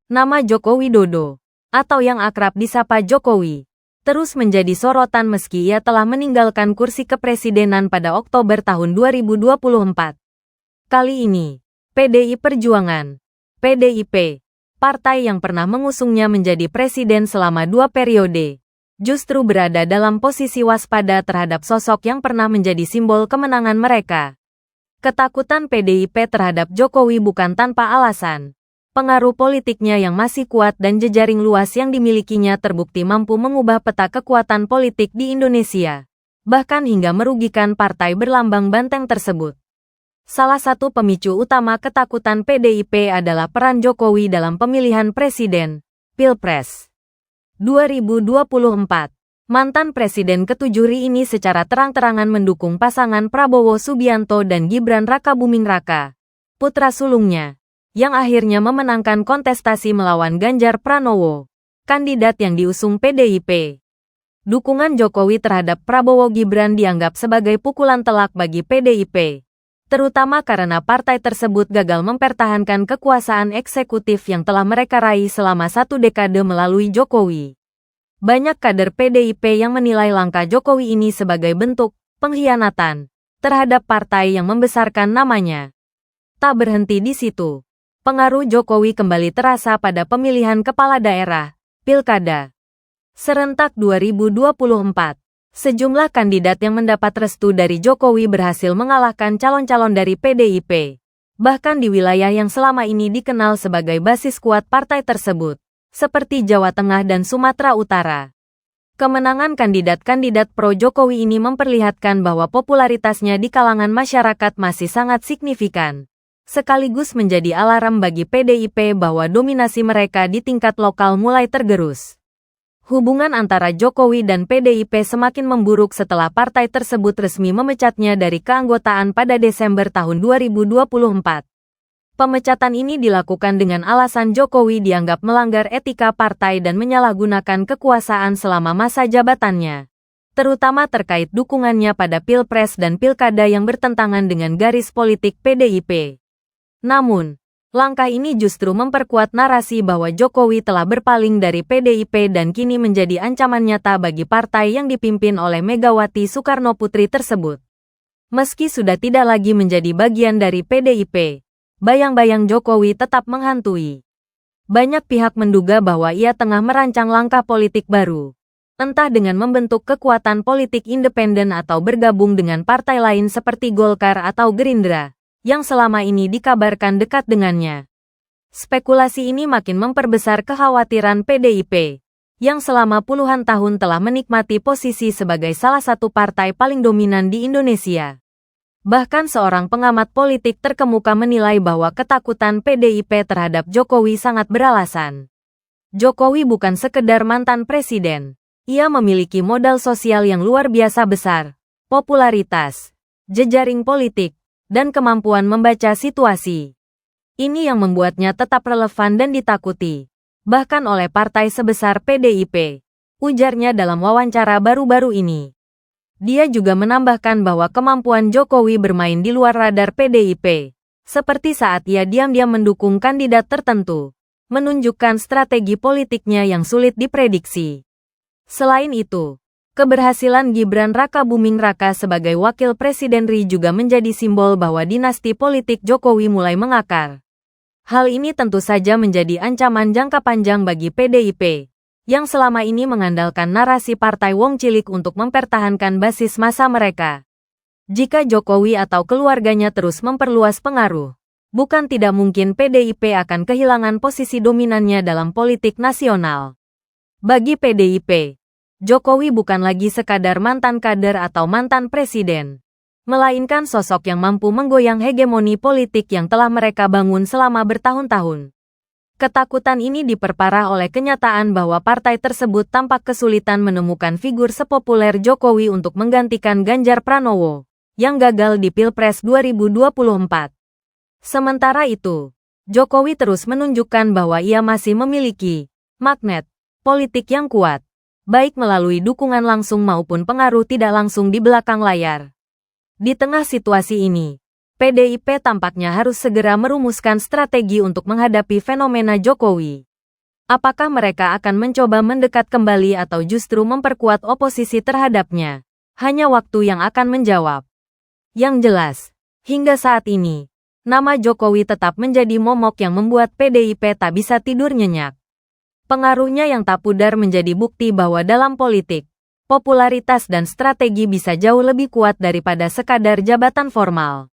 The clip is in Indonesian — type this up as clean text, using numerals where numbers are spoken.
Nama Joko Widodo, atau yang akrab disapa Jokowi, terus menjadi sorotan meski ia telah meninggalkan kursi kepresidenan pada Oktober tahun 2024. Kali ini, PDI Perjuangan, PDIP, partai yang pernah mengusungnya menjadi presiden selama 2 periode, justru berada dalam posisi waspada terhadap sosok yang pernah menjadi simbol kemenangan mereka. Ketakutan PDIP terhadap Jokowi bukan tanpa alasan. Pengaruh politiknya yang masih kuat dan jejaring luas yang dimilikinya terbukti mampu mengubah peta kekuatan politik di Indonesia, bahkan hingga merugikan partai berlambang banteng tersebut. Salah satu pemicu utama ketakutan PDIP adalah peran Jokowi dalam pemilihan presiden, Pilpres 2024. Mantan Presiden ke-7 RI ini secara terang-terangan mendukung pasangan Prabowo Subianto dan Gibran Rakabuming Raka, putra sulungnya, yang akhirnya memenangkan kontestasi melawan Ganjar Pranowo, kandidat yang diusung PDIP. Dukungan Jokowi terhadap Prabowo Gibran dianggap sebagai pukulan telak bagi PDIP, terutama karena partai tersebut gagal mempertahankan kekuasaan eksekutif yang telah mereka raih selama 1 dekade melalui Jokowi. Banyak kader PDIP yang menilai langkah Jokowi ini sebagai bentuk pengkhianatan terhadap partai yang membesarkan namanya. Tak berhenti di situ. Pengaruh Jokowi kembali terasa pada pemilihan kepala daerah, Pilkada serentak 2024. Sejumlah kandidat yang mendapat restu dari Jokowi berhasil mengalahkan calon-calon dari PDIP, bahkan di wilayah yang selama ini dikenal sebagai basis kuat partai tersebut, seperti Jawa Tengah dan Sumatera Utara. Kemenangan kandidat-kandidat pro-Jokowi ini memperlihatkan bahwa popularitasnya di kalangan masyarakat masih sangat signifikan, sekaligus menjadi alarm bagi PDIP bahwa dominasi mereka di tingkat lokal mulai tergerus. Hubungan antara Jokowi dan PDIP semakin memburuk setelah partai tersebut resmi memecatnya dari keanggotaan pada Desember tahun 2024. Pemecatan ini dilakukan dengan alasan Jokowi dianggap melanggar etika partai dan menyalahgunakan kekuasaan selama masa jabatannya, terutama terkait dukungannya pada Pilpres dan Pilkada yang bertentangan dengan garis politik PDIP. Namun, langkah ini justru memperkuat narasi bahwa Jokowi telah berpaling dari PDIP dan kini menjadi ancaman nyata bagi partai yang dipimpin oleh Megawati Soekarnoputri tersebut. Meski sudah tidak lagi menjadi bagian dari PDIP, bayang-bayang Jokowi tetap menghantui. Banyak pihak menduga bahwa ia tengah merancang langkah politik baru, entah dengan membentuk kekuatan politik independen atau bergabung dengan partai lain seperti Golkar atau Gerindra, yang selama ini dikabarkan dekat dengannya. Spekulasi ini makin memperbesar kekhawatiran PDIP, yang selama puluhan tahun telah menikmati posisi sebagai salah satu partai paling dominan di Indonesia. Bahkan seorang pengamat politik terkemuka menilai bahwa ketakutan PDIP terhadap Jokowi sangat beralasan. Jokowi bukan sekedar mantan presiden. Ia memiliki modal sosial yang luar biasa besar, popularitas, jejaring politik, dan kemampuan membaca situasi. Ini yang membuatnya tetap relevan dan ditakuti, bahkan oleh partai sebesar PDIP, ujarnya dalam wawancara baru-baru ini. Dia juga menambahkan bahwa kemampuan Jokowi bermain di luar radar PDIP, seperti saat ia diam-diam mendukung kandidat tertentu, menunjukkan strategi politiknya yang sulit diprediksi. Selain itu, keberhasilan Gibran Rakabuming Raka sebagai wakil presiden RI juga menjadi simbol bahwa dinasti politik Jokowi mulai mengakar. Hal ini tentu saja menjadi ancaman jangka panjang bagi PDIP, yang selama ini mengandalkan narasi partai Wong Cilik untuk mempertahankan basis massa mereka. Jika Jokowi atau keluarganya terus memperluas pengaruh, bukan tidak mungkin PDIP akan kehilangan posisi dominannya dalam politik nasional. Bagi PDIP, Jokowi bukan lagi sekadar mantan kader atau mantan presiden, melainkan sosok yang mampu menggoyang hegemoni politik yang telah mereka bangun selama bertahun-tahun. Ketakutan ini diperparah oleh kenyataan bahwa partai tersebut tampak kesulitan menemukan figur sepopuler Jokowi untuk menggantikan Ganjar Pranowo, yang gagal di Pilpres 2024. Sementara itu, Jokowi terus menunjukkan bahwa ia masih memiliki magnet politik yang kuat, baik melalui dukungan langsung maupun pengaruh tidak langsung di belakang layar. Di tengah situasi ini, PDIP tampaknya harus segera merumuskan strategi untuk menghadapi fenomena Jokowi. Apakah mereka akan mencoba mendekat kembali atau justru memperkuat oposisi terhadapnya? Hanya waktu yang akan menjawab. Yang jelas, hingga saat ini, nama Jokowi tetap menjadi momok yang membuat PDIP tak bisa tidur nyenyak. Pengaruhnya yang tak pudar menjadi bukti bahwa dalam politik, popularitas dan strategi bisa jauh lebih kuat daripada sekadar jabatan formal.